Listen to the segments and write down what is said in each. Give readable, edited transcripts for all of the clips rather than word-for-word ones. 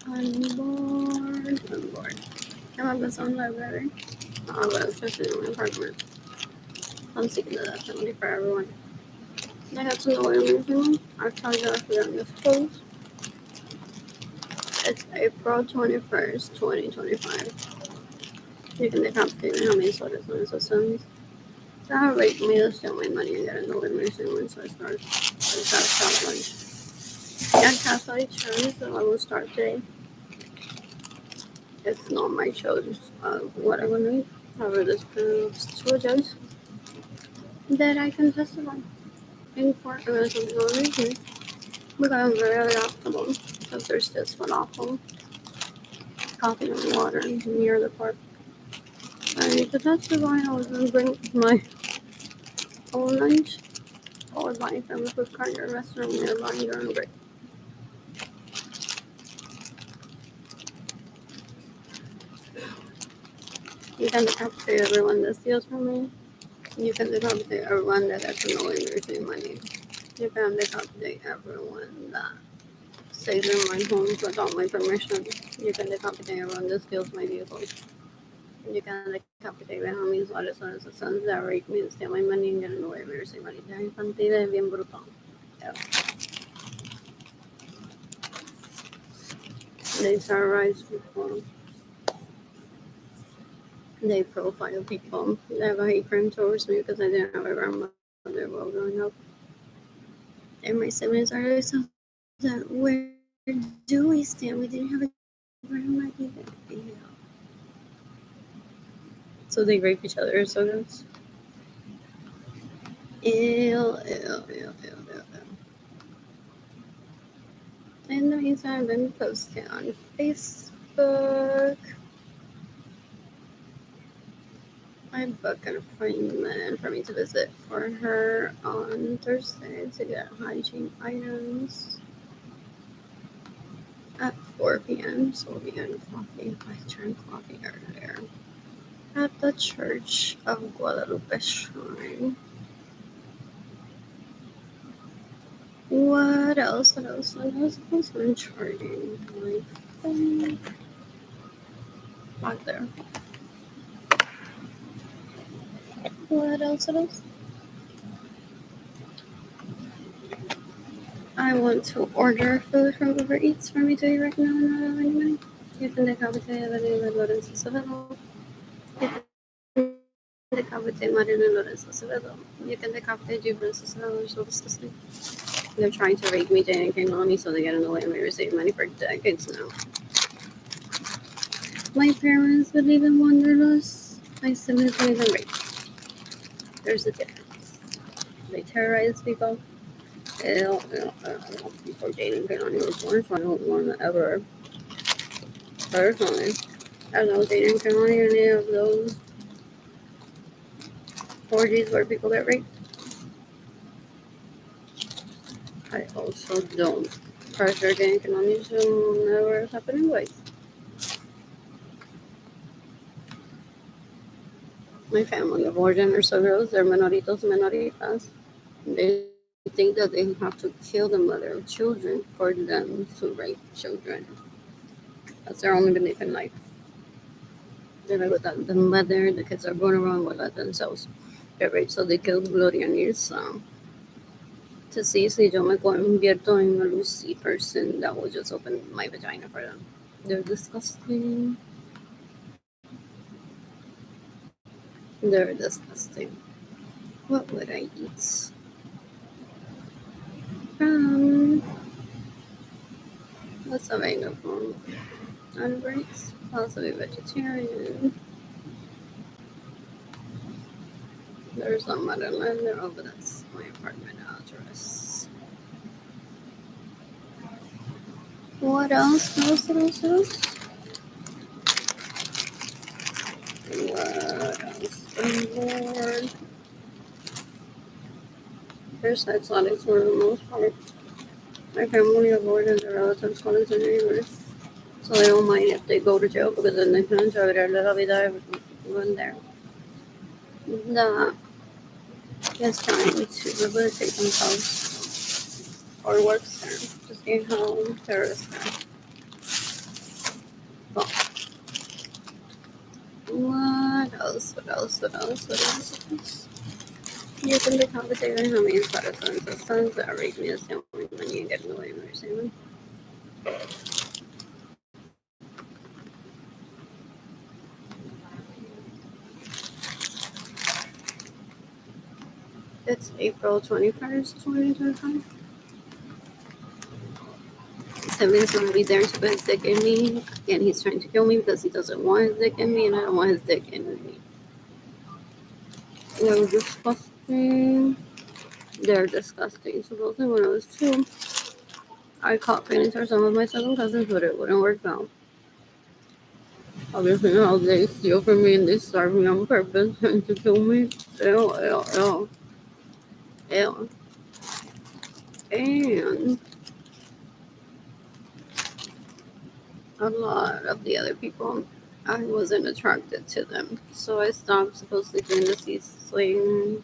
I'm bored. I'm bored. I love this own library. But especially in my apartment. I'm seeking the death penalty for everyone. I got to know everything. I'll tell you after on this post. It's April 21st, 2025. You can decapitate how many sodas and systems. That raped me to steal my money and get a no admission when so I started. I got a shop lunch. Yeah, cast out each turn, so I will start today. It's not my choice of what I want to eat. However, this proves to a judge that I can testify in court about something on reason. Because I'm very adaptable. Because there's this one awful coffee and water near the court. I need to testify. I was going to bring my own lunch or buy from a food cart or restaurant nearby during break. You can decapitate everyone that steals from me. You can decapitate everyone that gets annoying receive money. You can decapitate everyone that stays in my home without my permission. You can decapitate everyone that steals my vehicles. You can decapitate Benjamin's varios asociaciones that rape me and steal my money and get annoyed when I receive money. Ya infantil es bien brutal. Yeah. They terrorize people. They profile people. They have a hate crime towards me because I didn't have a grandmother while growing up. And my siblings are so that where do we stand? We didn't have a grandma either. Yeah. So they rape each other, so gross. Ew. And these have been posted on Facebook. I booked an appointment for me to visit for her on Thursday to get hygiene items at 4 p.m. So we'll be getting coffee. I drank coffee earlier at the Church of Guadalupe Shrine. What else? I'm charging my phone. Back there. What else? I want to order food from Uber Eats for me to eat right now and not have any money. You can decapitate Evelyn Lorenzo Acevedo. You can decapitate Marina Lorenzo Acevedo. You can decapitate Jayden Acevedo. They're so disgusting. They're trying to rape me, Jayden and Keilany, so they get in the way and we receive money for decades now. My parents believe in wanderlust. My siblings believe in rape. There's a difference. They terrorize people. Before Jayden and Keilany was born, so I don't want to ever personally. I don't know Jayden and Keilany or any of those orgies where people get raped. I also don't pressure Jayden and Keilany to never happen anyways. My family of origin are so gross. They're menoritos, menoritas. They think that they have to kill the mother of children for them to rape children. That's their only belief in life. They're like, without the mother, the kids are born around without themselves. Get raped, so they killed Gloria and Irsa to see si yo me convierto en a Lucy person that will just open my vagina for them. They're disgusting. They're disgusting. What would I eat? What's available? On breaks. Also a vegetarian. There's a motherland there. Oh, but that's my apartment address. What else? What else? I'm bored. There's athletics for the most part. My family avoided their relatives, colleagues, and neighbors. So they don't mind if they go to jail because then they can enjoy their little vida when they're that is trying to rehabilitate themselves or works there. Just being home terrorists there. What else? What else? What else? What else? What else? You can be compensated how many sons? The sons that raised me as the only one you get away with saying. It's April 21st, 2025. Simon's gonna be there to put his dick in me, and he's trying to kill me because he doesn't want his dick in me, and I don't want his dick in me. They're disgusting. They're disgusting. Supposedly when I was 2, I caught feelings for some of my 7 cousins, but it wouldn't work out. Obviously now they steal from me and they starve me on purpose trying to kill me. Ew, ew, ew. Ew. And a lot of the other people, I wasn't attracted to them. So I stopped supposedly doing the sea swing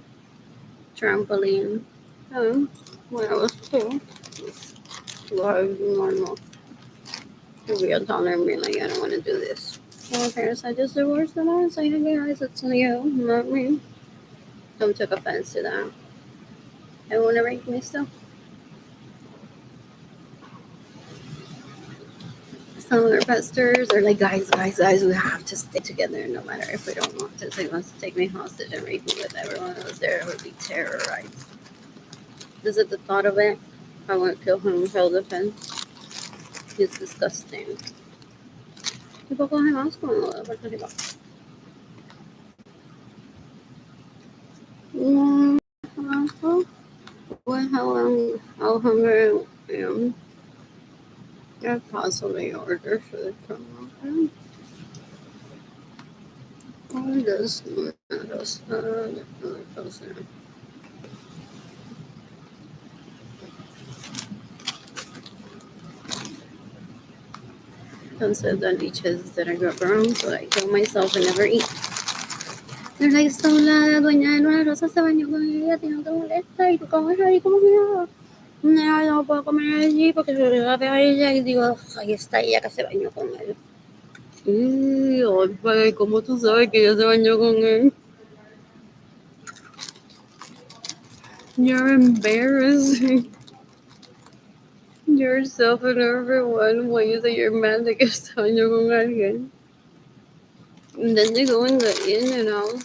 trampoline. When I was 2, it's normal to be a toddler and be like, I don't want to do this. So my parents, I just divorced them all and say, hey guys, it's you, not me. Some took offense to that. They want to rape me still. Some of their pastors are like, guys, we have to stay together no matter if we don't want to. So he wants to take me hostage and rape me with everyone who was there. I would be terrorized. Is it the thought of it? I want to kill him with self-defense. He's disgusting. Tipo con gemas con lo de Puerto Rico. Well, how hungry I am. I possibly order food from them. What does Instead of leeches that I got wrong, so I kill myself and never eat. They're like, so la dueña de Nueva Rosa se bañó con ella, a ti no te molesta, y tú comes ahí como si nada. No, no puedo comer allí porque se le da a ella y digo, ahí está ella que se bañó con él. Ay, ¿cómo tú sabes que ella se bañó con él? You're embarrassing yourself and everyone when you say you're mad that que se bañó con alguien. And then they go in the in and out.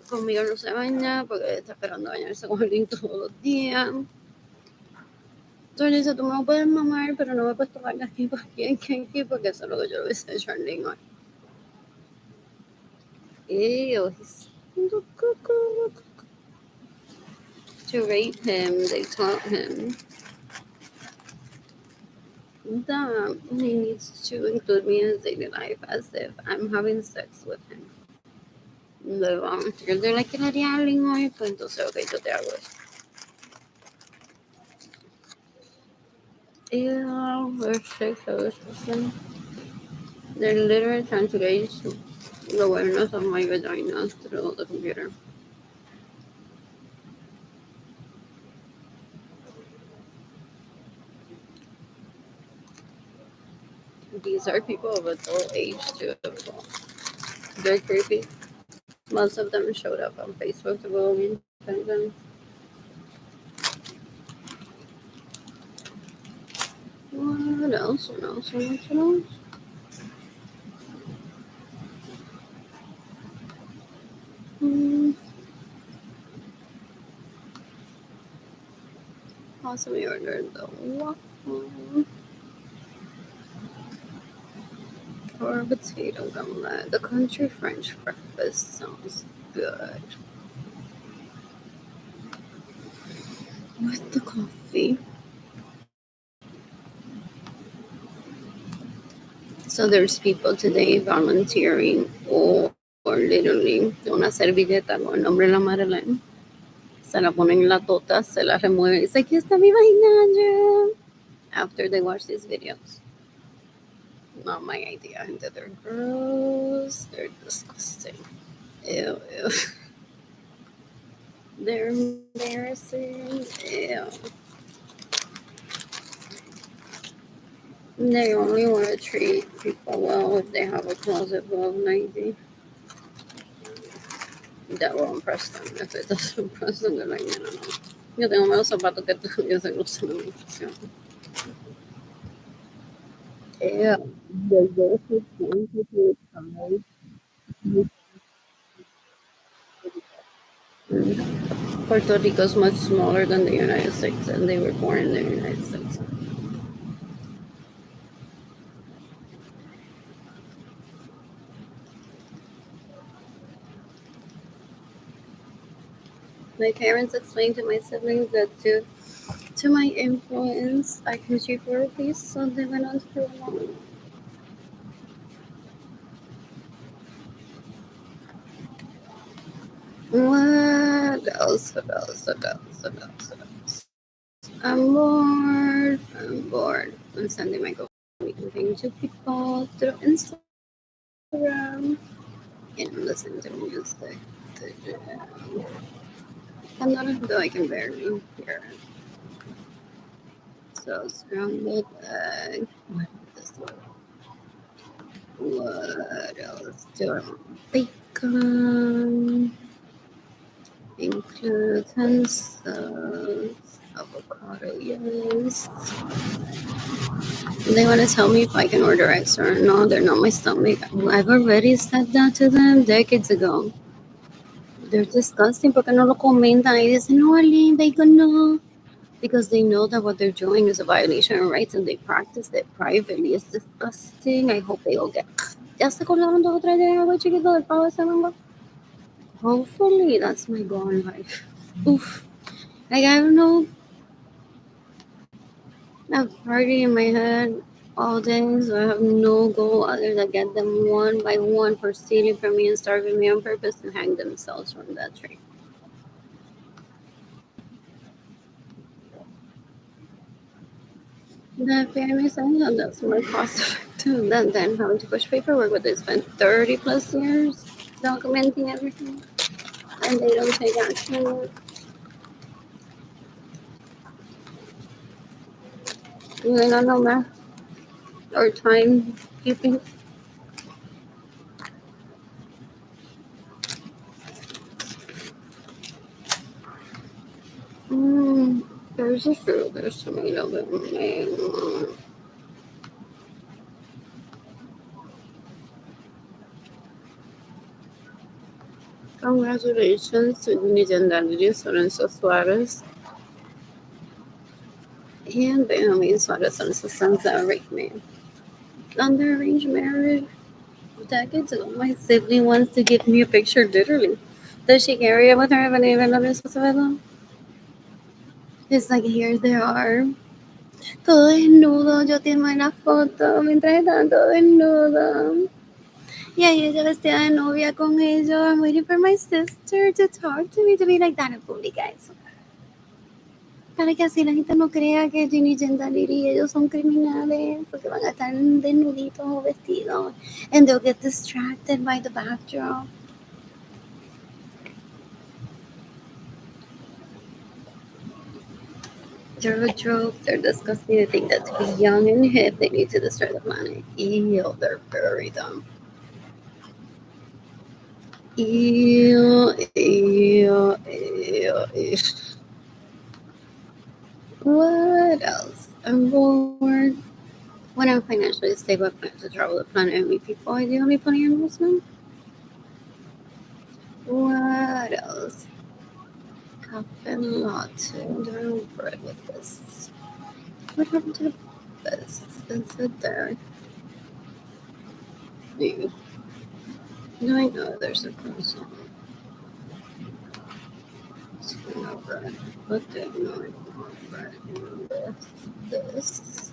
Conmigo no se baña porque está esperando bañarse con alguien todos los días. Entonces dice, tú me lo puedes mamar, pero no me puedes tocar aquí porque porque eso es lo que yo le hice a Charlene hoy. Ew, he's to rape him, they taught him that he needs to include me in his daily life as if I'm having sex with him. They're like, ¿qué le haría a alguien hoy? Pues entonces, ok, yo te hago eso. Ew, they're sick of this person. They're literally trying to gauge the awareness of my vagina through the computer. These are people of adult age too. They're creepy. Most of them showed up on Facebook to go and find them. What else? What else? What else? What else? Possibly ordered the waffle or potato omelet. The country French breakfast sounds good. With the coffee. So there's people today volunteering or literally una servilleta con el nombre de la Madeleine. Se la ponen en la tota, se la remueven. It's like, está mi vagina. After they watch these videos. Not my idea. They're gross. They're disgusting. Ew, ew. They're embarrassing. Ew. They only want to treat people well if they have a closet full of 90. That will impress them. If it doesn't impress them, they're like, no, no, no. Yo tengo menos zapatos que tú, yo se los no me impresiona. Yeah, the Joseph Jones Puerto Rico is much smaller than the United States, and they were born in the United States. My parents explained to my siblings that to my influence, I can achieve world peace, so they went on to do alone. What else? What else? What else? What else? What else? I'm bored. I'm bored. I'm sending my thing to people through Instagram and listening to music. I'm not though I can barely hear it. So scrambled egg. What is this one? What else do I want? Bacon. Include utensils. Avocado, yes. They want to tell me if I can order extra or no. They're not my stomach. I've already said that to them decades ago. They're disgusting porque no lo comentan y dicen, no, Arlene, bacon no. Because they know that what they're doing is a violation of rights and they practice it privately. It's disgusting. I hope they all get. ¿Ya se acordaron dos o tres de algo chiquito del pavo ese mango? Hopefully, that's my goal in life. Oof. Like, I don't know. I'm party in my head all day, so I have no goal other than get them one by one for stealing from me and starving me on purpose and hang themselves from that tree. The family saying that that's more cost effective than having to push paperwork, but they spent 30 plus years documenting everything and they don't take action. They don't know math or time keeping. Mm, there's a fruit, there's tomato, but congratulations to Jayden and Suarez and Benjamin Suarez and his sons that raped me. On their arranged marriage decades ago, my sibling wants to give me a picture literally. Does she carry it with her even though they're supposed to them? It's like here they are. Todo desnudo, yo tengo una foto mientras están todo desnudo. Y ahí ella vestida de novia con ellos. I'm waiting for my sister to talk to me, to be like that en pública eso. Para que así la gente no crea que Ginny Gendaliri y ellos son criminales, porque van a estar desnuditos o vestidos. And they'll get distracted by the backdrop. They're a joke, they're disgusting. They think that to be young and hip, they need to destroy the planet. Ew, they're very dumb. Ew, ew, ew, ew. What else? I'm bored. When I'm financially stable, I plan to travel the planet and meet people. Do you have any funny investment? What else? Cafe latte. Doing bread with this. What happened to this? Is it there? Maybe. No, I know there's a croissant. No bread. What the? No, I don't want bread. This.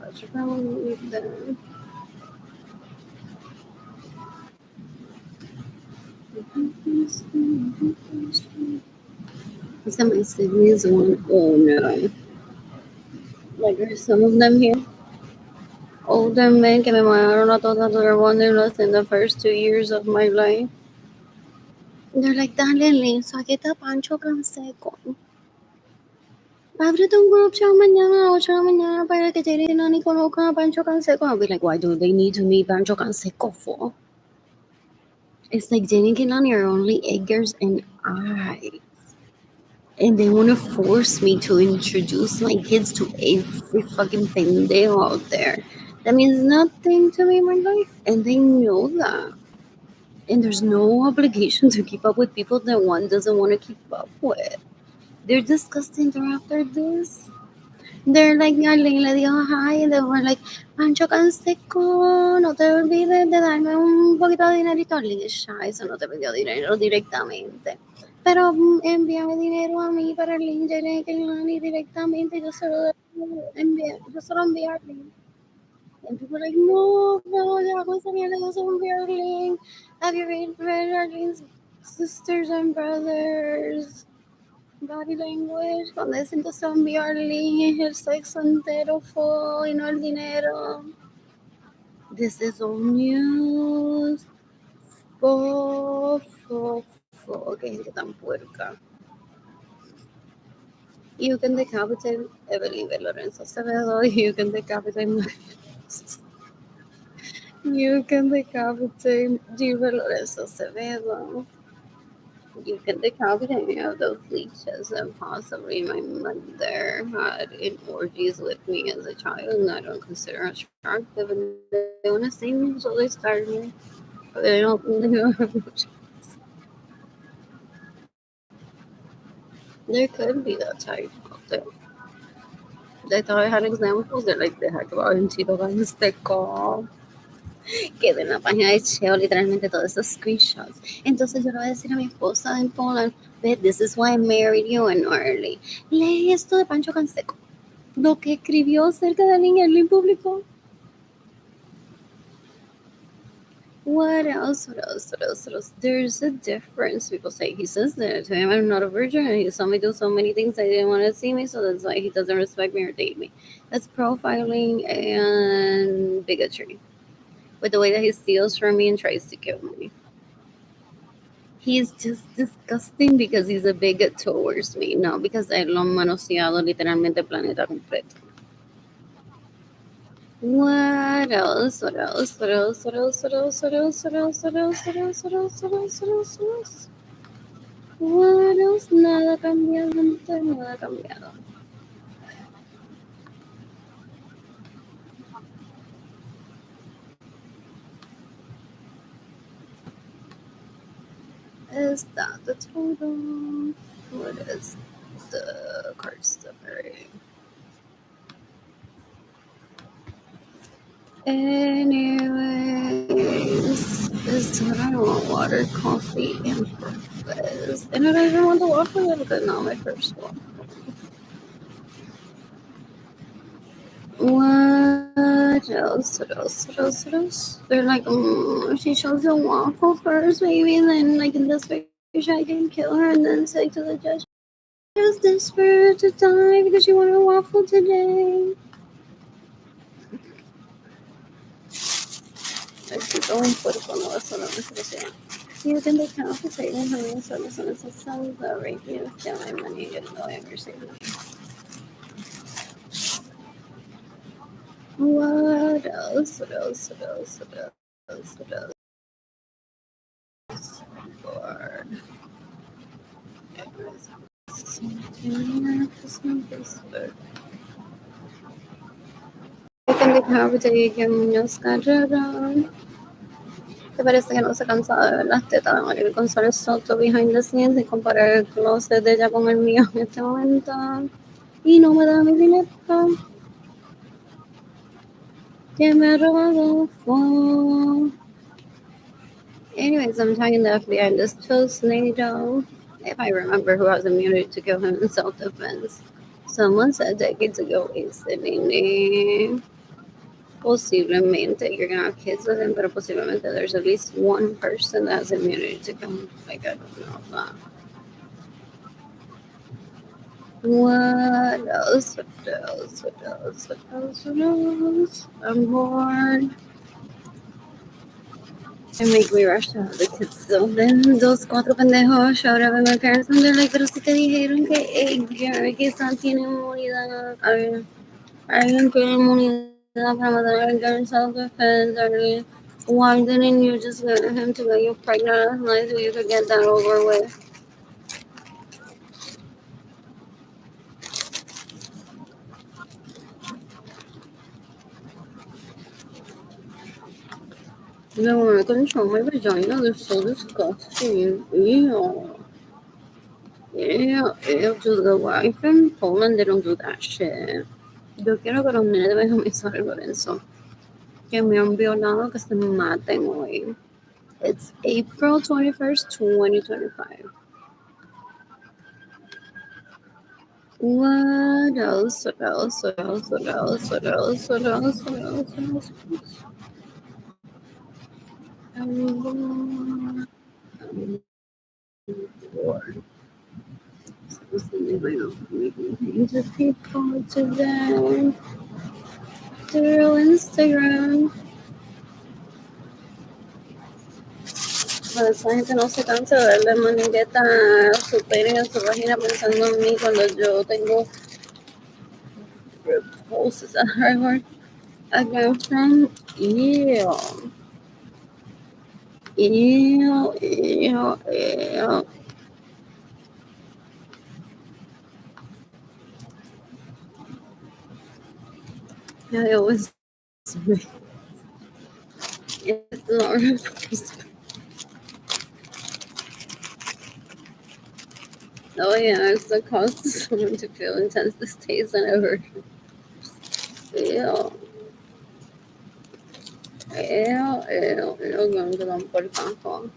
I should probably leave them. Some of my siblings one. Oh no. Like there's some of them here. Older men que me mandaron a todas their wanderlust in the first 2 years of my life. They're like, dale, Lin, so aquí está Pancho Canseco. Ábrete un group chat mañana a las 8 de la mañana para que Jayden y Keilany conozcan a Pancho Canseco. I'll be like, why do they need to meet Pancho Canseco for? It's like Jayden and Keilany are only 8 years and and they want to force me to introduce my kids to every fucking pendejo out there. That means nothing to me in my life, and they know that. And there's no obligation to keep up with people that one doesn't want to keep up with. They're disgusting. They're after this. They're like, Arlene le dijo hi, and they were like, Pancho Canseco, no te olvides de darme un poquito de dinerito. Arlene es shy, eso no te pidió dinero directamente. Pero envíame dinero a mí para Arlene, Jayden Keilany directamente. Yo solo envié a Arlene. And people are like, no, no, ya con esa mierda yo solo envié a Arlene. Have you read Arlene's sisters and brothers? Body language, cuando dicen que son Arlene, es el sexo entero full y no el dinero. This is all news. Qué gente tan puerca. You can decapitate Evelyn de Lorenzo Acevedo. You can decapitate You can decapitate Diva Lorenzo Acevedo. You can decapitate any of those leeches that possibly my mother had in orgies with me as a child, and I don't consider attractive. And they want to see me, so they start me. But they don't have much. There could be that type out there. They thought I had examples. They're like, deja que va un chito con este call. Quedé en la página de Cheo literalmente todos esos screenshots. Entonces yo le voy a decir a mi esposa en Poland, this is why I married you in early. Lee esto de Pancho Canseco. Lo que escribió acerca de Arlene publicó. What else? There's a difference. People say he says that to him, I'm not a virgin, and he saw me do so many things I didn't want to see me, so that's why he doesn't respect me or date me. That's profiling and bigotry. With the way that he steals from me and tries to kill me. He's just disgusting because he's a bigot towards me, no because I lo han manoseado literalmente el planeta completo. What else? What else? What else? What else? What else? What else? What else? What else? What else? What else? What else? What else? What else? What else? Nada cambiado, gente, nada cambiado. Is that the total? What is the card summary? Anyways, is what I want: water, coffee, and breakfast. And I don't even want the waffle yet, but not my first one. What else? What else? What else? What else? They're like, she chose the waffle first, maybe, and then, like, in this way, I can kill her, and then say to the judge, just desperate to die because you want a waffle today. Like, she's going puerco, no, eso no es lo que you can decapitate and honey, so this one is a salva right here. Yeah, my money, you know, I ever say money. What else? What else? What else? What else? What else? Lord. You can decapitate que Muñoz cayeron. ¿Te parece que no se cansa de ver las tetas de María González Soto behind the scenes y comparar el closet de ella con el mío en este momento? Y no me da mi dinero. Que me ha robado fue. Anyways, I'm talking the FBI in this tornado. If I remember who has immunity to kill him in self-defense. Someone said decades ago, posiblemente you're gonna have kids with him, pero posiblemente there's at least one person that has immunity to kill him. Like, I don't know that. What else? What else? What else? What else? What else? I'm bored. And make me rush to have the kids. So then those cuatro pendejos showed up at my parents and they're like, pero si te dijeron que esa tiene inmunidad. Alguien tiene inmunidad para matar a alguien en self-defense. Why didn't you just let him to get you pregnant as nice so you could get that over with? They want to control my vagina. They're so disgusting. Ew. Ew. Ew. Just the wife in Poland, they don't do that shit. Yo quiero que los nenes de Benjamín Suárez Lorenzo que me han violado que se maten hoy. It's April 21st, 2025. What else? What else? What else? What else? What else? What else? What else? What else? I'm bored. I'm bored. So sending my own to people today through Instagram. Pues esa gente no se cansa de darle manigueta a su pene y a su vagina pensando en mí cuando yo tengo repulses at her again from ew. Ew, ew, ew. Yeah, it was it's not repulsive. Oh yeah, it's the cost of someone to feel intense distaste and aversion. Ew. Ew, ew, ew, going to them por campo.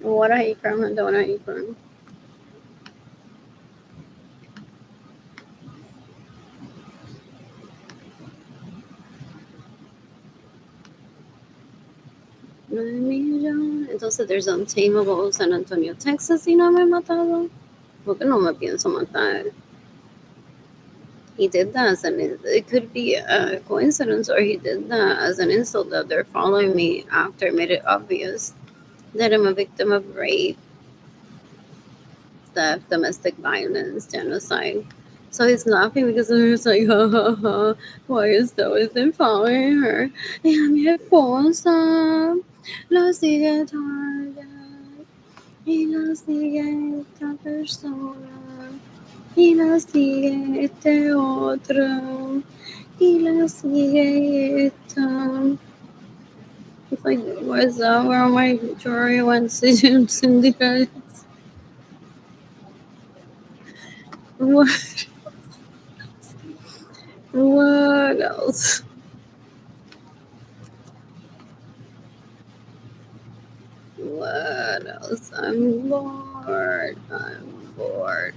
What I eat from and don't I eat from. Entonces there's Untamable San Antonio, Texas y no me he matado. Porque no me pienso matar. He did that as it could be a coincidence or he did that as an insult that they're following me after I made it obvious that I'm a victim of rape, theft, domestic violence, genocide. So he's laughing because he's like, ha ha ha, why is isn't following her? Ella mi esposa, la sigue tarde y la sigue esta persona y la sigue este otro. Y la sigue esta. It's like, where's where all my jewelry went to syndicate? What? What else? What else? I'm bored. I'm bored.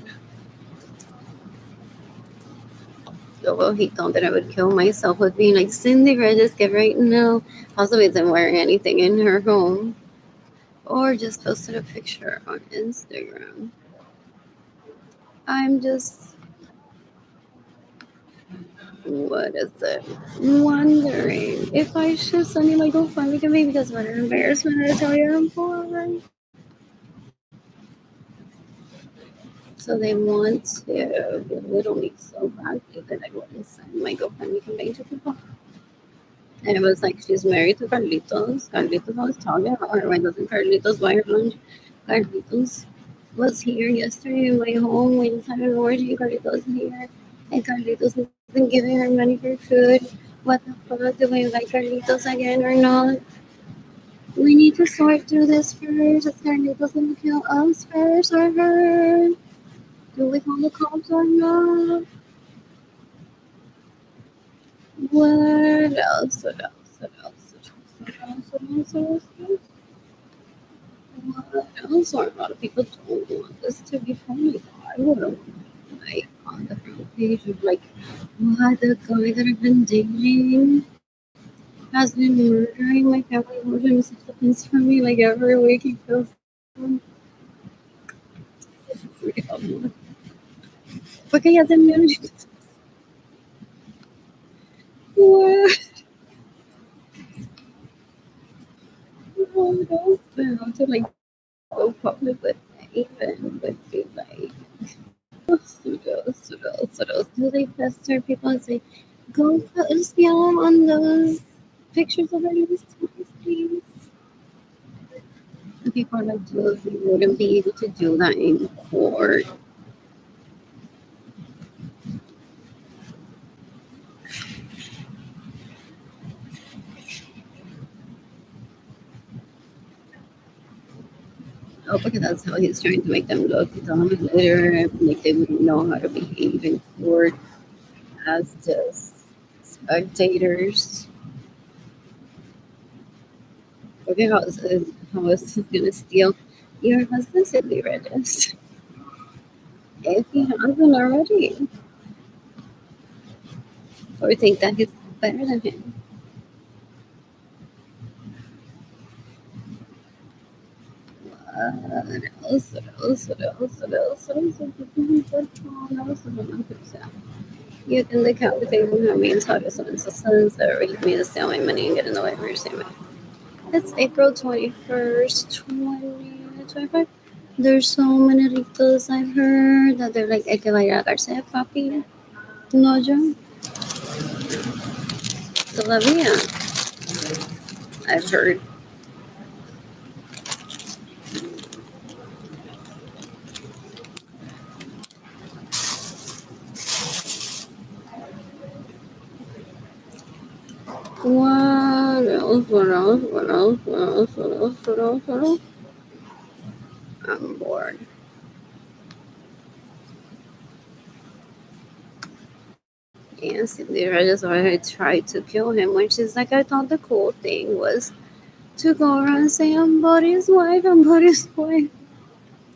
Although he thought that I would kill myself with being like, Cindy Register right now. Possibly isn't wearing anything in her home. Or just posted a picture on Instagram. I'm just, what is it? Wondering if I should send you my GoFundMe to me because what an embarrassment to tell you I'm poor. So they want to belittle me so badly that I wouldn't send my GoFundMe campaign to people. And it was like she's married to Carlitos. Carlitos I was talking about her. Why doesn't Carlitos buy her lunch? Carlitos was here yesterday in my home. We just had an orgy. Carlitos here. And Carlitos isn't giving her money for food. What the fuck? Do we invite Carlitos again or not? We need to sort through this first. Is Carlitos gonna kill us first or her? Do we call the cops or not? What else? What else? What else? What else? What else? What else? What else? What else? Or a lot of people don't want this to be funny. I wouldn't like on the front page of like, what the guy that I've been dating has been murdering my family, ordering substance from me like every week he kills them. This is real. Porque ya se me what? What else? Now to like go public with even would be like pseudo. So those do they pester people and say, go put a spell on those pictures of these toys, please? And people are like, dude, you wouldn't be able to do that in court. Oh, because that's how he's trying to make them look dumb later, like they wouldn't know how to behave in court as just spectators. Okay, how is he gonna steal your husband's cigarettes if he hasn't already? Or think that he's better than him? What else? What else? What else? What else? What else? What else? You can decapitate him. I mean, talk to someone's sons that already made us steal my money and get in the way of your statement. It's April 21st, 2025. There's so many ricos I've heard that they're like, hay que bailarse, papi. No, yo. Todavía. I've heard. What else? What else? What else? What else? What else? What else? What else? I'm bored. And Cindy just already tried to kill him, which is like, I thought the cool thing was to go around and say, I'm Body's wife, I'm Body's wife.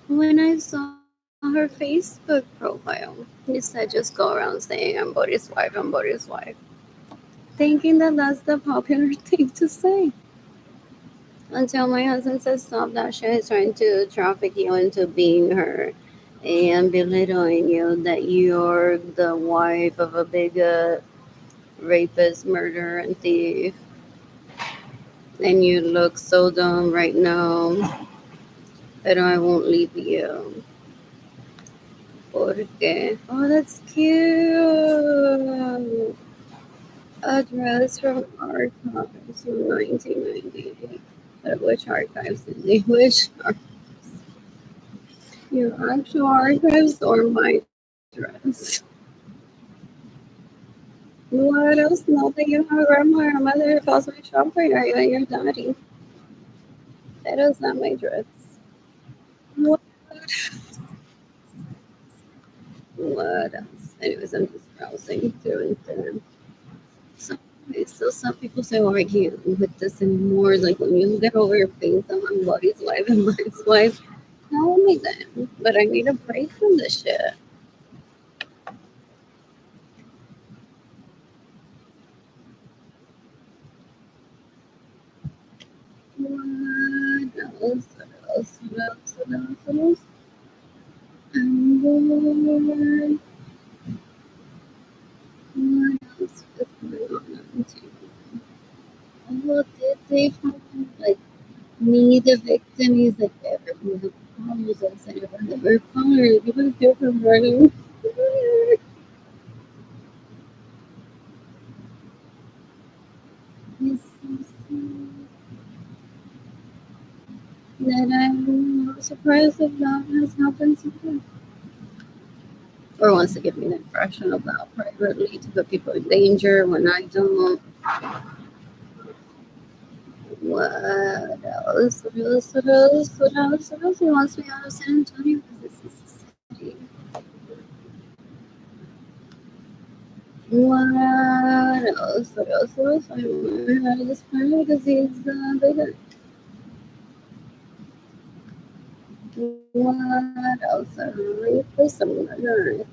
When I saw her Facebook profile, he said, just go around saying, I'm Body's wife, I'm Body's wife. Thinking that that's the popular thing to say. Until my husband says, stop that shit, he's trying to traffic you into being her and belittling you that you're the wife of a bigot, rapist, murderer, and thief. And you look so dumb right now, but I won't leave you. Porque? Oh, that's cute. A dress from archives from 1998. But which archives in the which your actual archives or my dress? What else? Not that you have a grandma or a mother who calls me shopping or even your daddy. That is not my dress. What? What else? Anyways, I'm just browsing through Instagram. So, so some people say, "Oh, I can't with this anymore." Like when you get over your face, I'm on Buddy's wife and Mike's wife. Tell me then. But I need a break from this shit. What else? What else? What else? What else? What else? I'm bored. What else is going on too? Oh, did they find like me, the victim? He's like, everyone the followers us and everyone never followers. People still converting. He's so sad. That I'm not surprised if that has happened to him. Or wants to give me an impression of that privately to put people in danger when I don't. What else? What else? What else? What else? What else? He wants me out of San Antonio because this is the city. What else? What else? What else? I want out of this planet because he's bigger. What else? I really put some murder.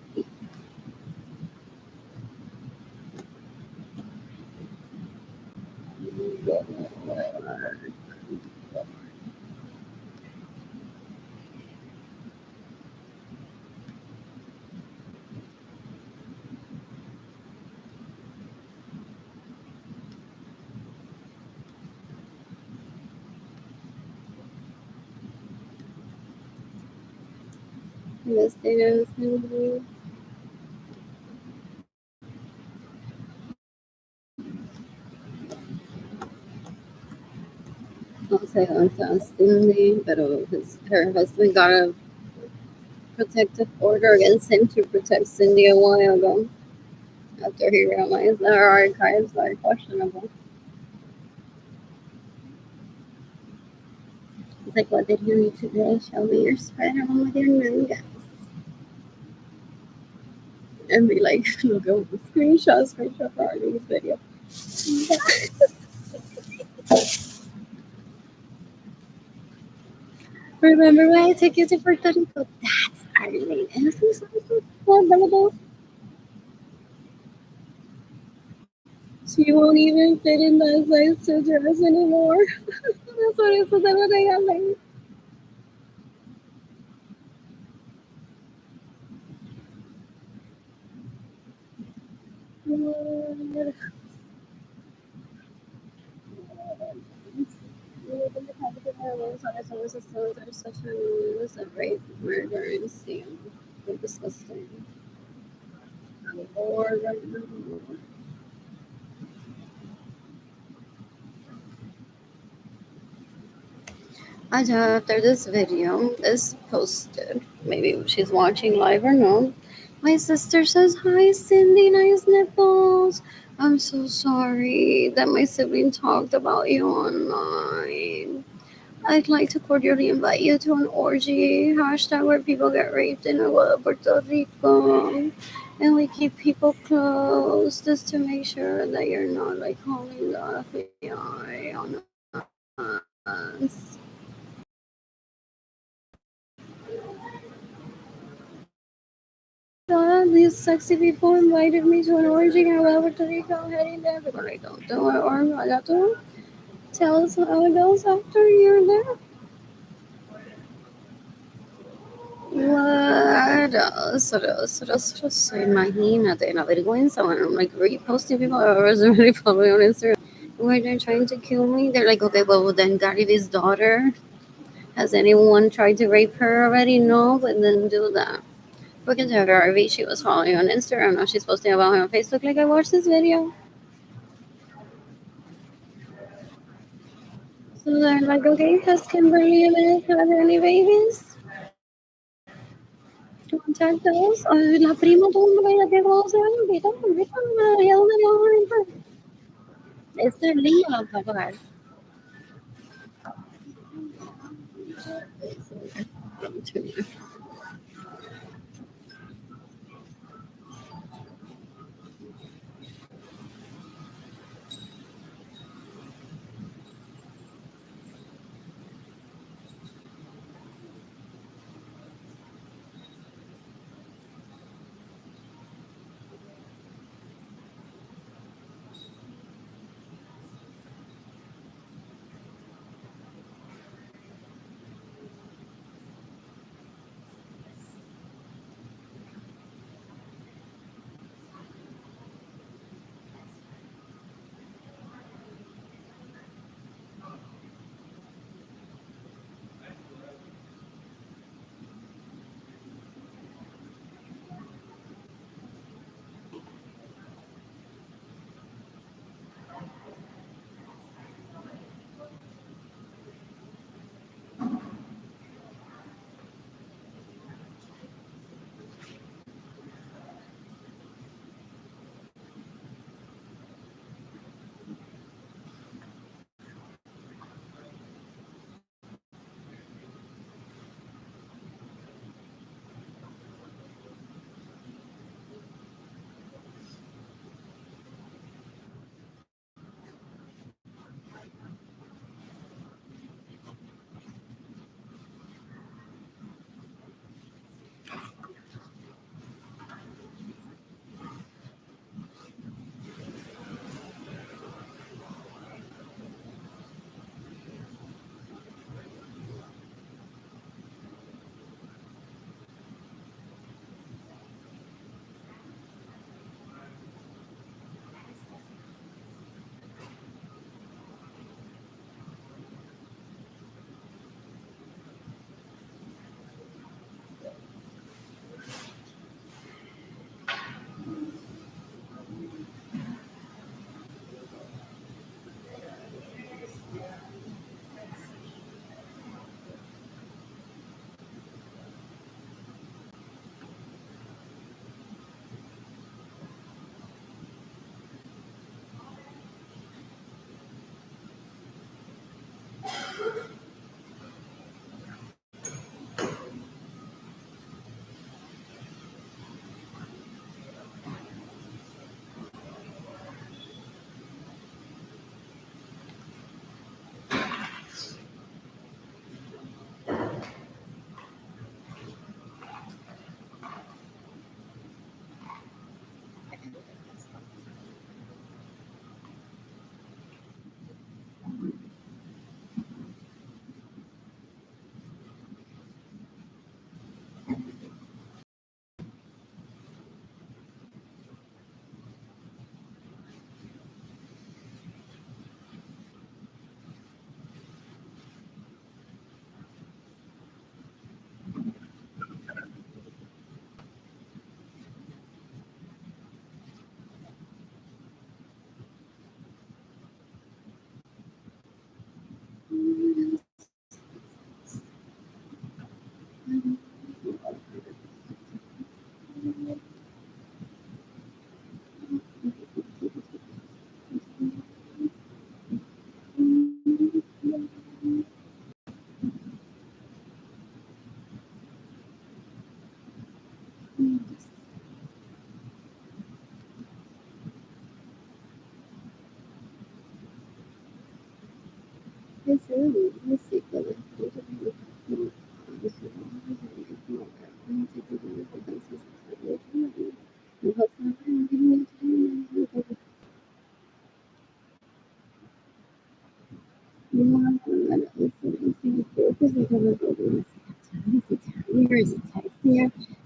Yes, they know it's gonna be. se asked Cindy, but her husband got a protective order against him to protect Cindy a while ago after he realized that her archives are questionable. He's like, what did you eat today? Show me your spread along with your nuggets. And be like, look at the screenshot for our news video. Remember when I took you to Puerto Rico? That's Arlene. And this is so she won't even fit in that size to dress anymore. That's what it said when I got married. Such a news of rape, murder, and scam. So disgusting. Lord, after this video is posted, maybe she's watching live or no, my sister says, "Hi, Cindy, nice nipples. I'm so sorry that my sibling talked about you online. I'd like to cordially invite you to an orgy hashtag where people get raped in Puerto Rico. And we keep people close just to make sure that you're not like calling the FBI on us." These sexy people invited me to an orgy in Puerto Rico. Heading there because I don't do it, or I got to tell us how it goes after you're there. What else? Imagínate la vergüenza when I'm like reposting people I was really following on Instagram where they're trying to kill me. They're like, okay, well then Gariby's daughter. Has anyone tried to rape her already? No, but then do that. Look at her Garvey. She was following on Instagram. Now she's posting about him on Facebook. Like, I watched this video. So they're like, okay, has Kimberly and Ed had any babies? Contact us. La prima tuvo un bebé de 12 años. Ahorita ¿y a dónde le vamos a entrar? Este niño lo va a pagar.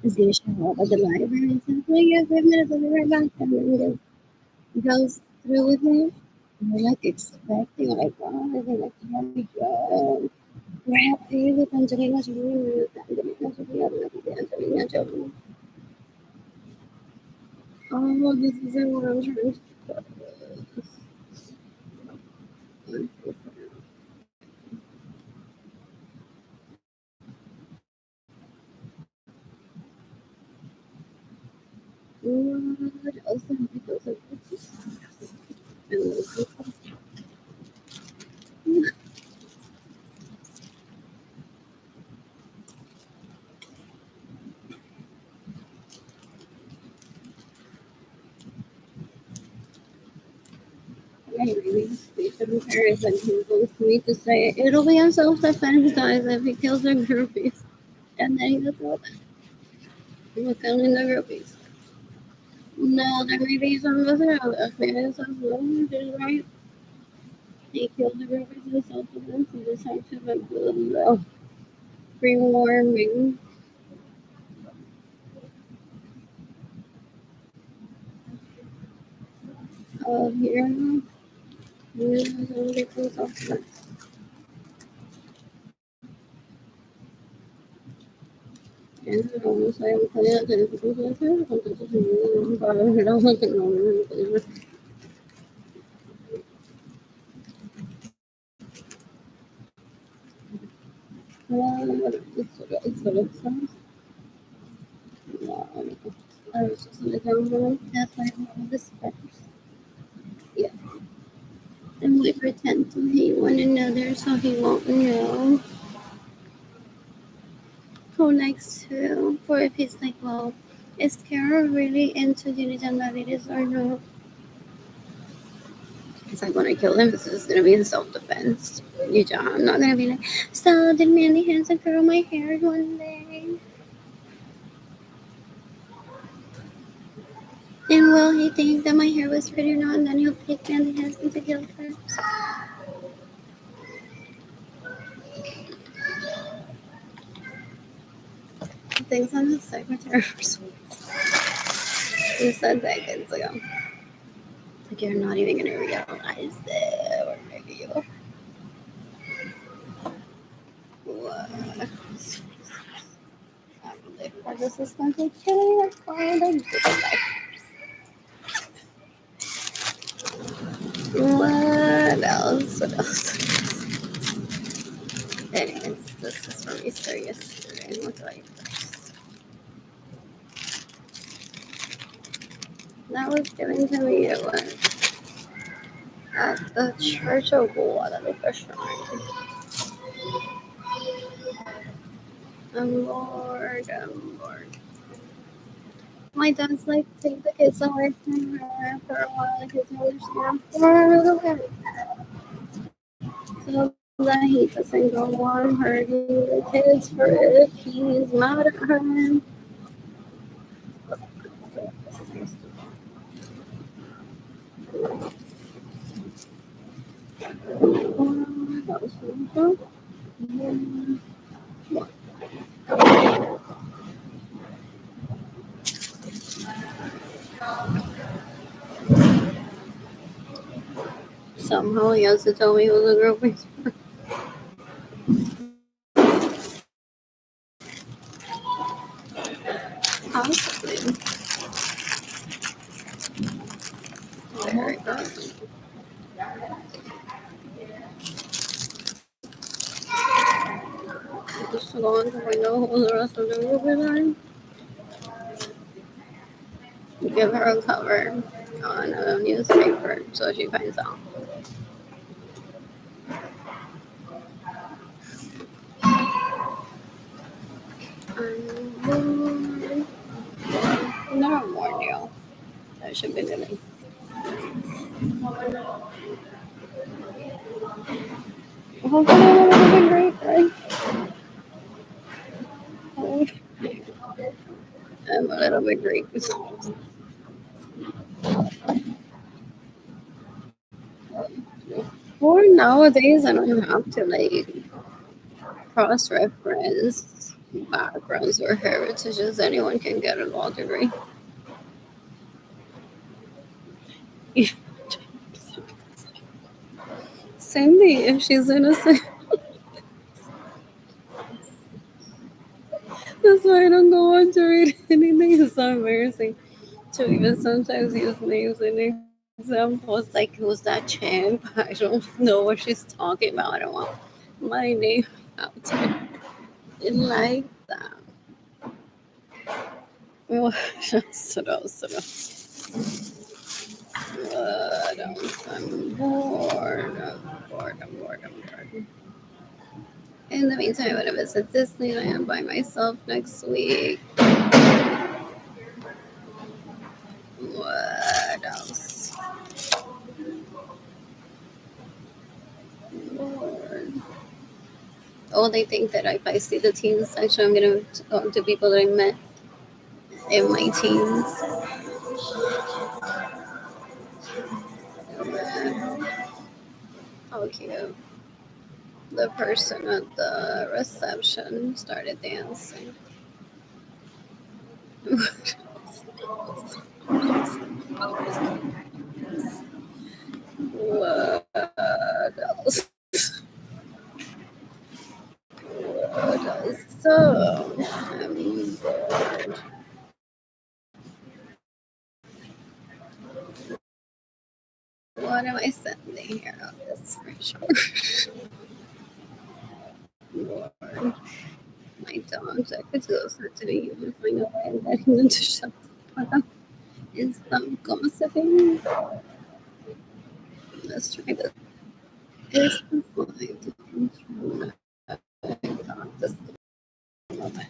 Is going to show up at the library and say, "Well, you have 5 minutes, I'll be right back." And then he goes through with me. And we're like expecting, like, wow, they're like, here we go. We're happy with Angelina Jolie, Angelina Jolie. Oh, this isn't what I'm trying to what else do because of Paris and he goes to me to say it'll be a self-defense, guys, if he kills the groupies. And then he just wrote we're killing the groupies. No, there may be some of us are fans of Lord, right? He killed the groupies in self-defense. He just had to have a good pre-warming here. Vamos a ver que puede hacer, entonces para ver algo que no it's sort of sounds. I was just like, that's why I love this first. Yeah. And we pretend to hate one another so he won't know who likes who. For if he's like, well, is Kara really into Jayden or no? It's like when I kill him, this is gonna be in self-defense. I'm not gonna be like, so did Mandy Hansen curl my hair one day? And will he think that my hair was pretty or not? And then he'll pick Mandy Hansen to kill first. He thinks I'm his secretary or something. He said seconds ago. Like, you're not even gonna realize it, or maybe you will. What? This is going to kill me. What else? What else? Anyways, this is from Easter yesterday. What do I first? That was given to me at the Church of Guadalupe Shrine. Lord. My dad's like, take the kids away from her for a while because he was for the way. So that he doesn't go on hurting the kids for if he's mad at her. That was wonderful. Somehow he has to tell me who the girl is. Possibly. Very possible. Just to go on to find out who the rest of the group is. Give her a cover on a newspaper so she finds out. That should be really. Hopefully it would have been great, right? I'm a little bit great. For nowadays, I don't have to like cross reference backgrounds or heritages. Anyone can get a law degree. Cindy, if she's innocent, that's why I don't go on to read anything. It's so embarrassing to even sometimes use names in examples. Like, who's that champ? I don't know what she's talking about. I don't want my name out there. Like that. What else? What else? I'm bored. I'm bored. In the meantime, I'm gonna visit Disneyland by myself next week. What else? Lord. Oh, they think that if I see the teens section, I'm gonna talk to people that I met in my teens. Oh, cute. The person at the reception started dancing. What else? What else? So, I'm bored. What am I sending here on this screenshot? Lord. My dogs, I could go start to the and find out why I'm getting them to shut the fuck up and stop gossiping. Let's try this. It's the fine. This moment.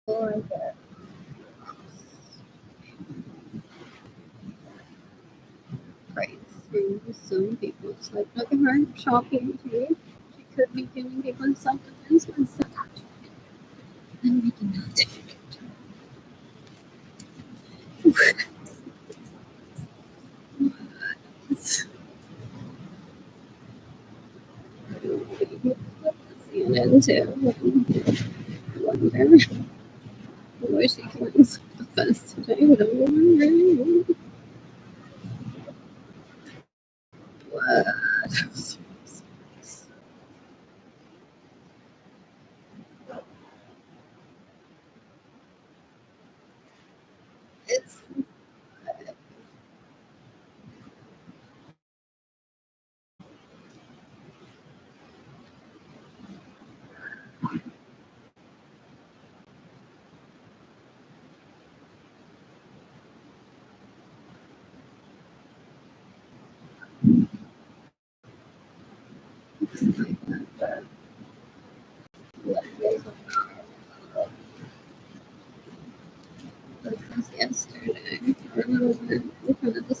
Lord, right through some people. It's like, look at her shopping today. She could be giving people self-defense instead and making that take. CNN too. Wonder why she giving self-defense today. No one what? It's this was yesterday. Or a little bit in front of the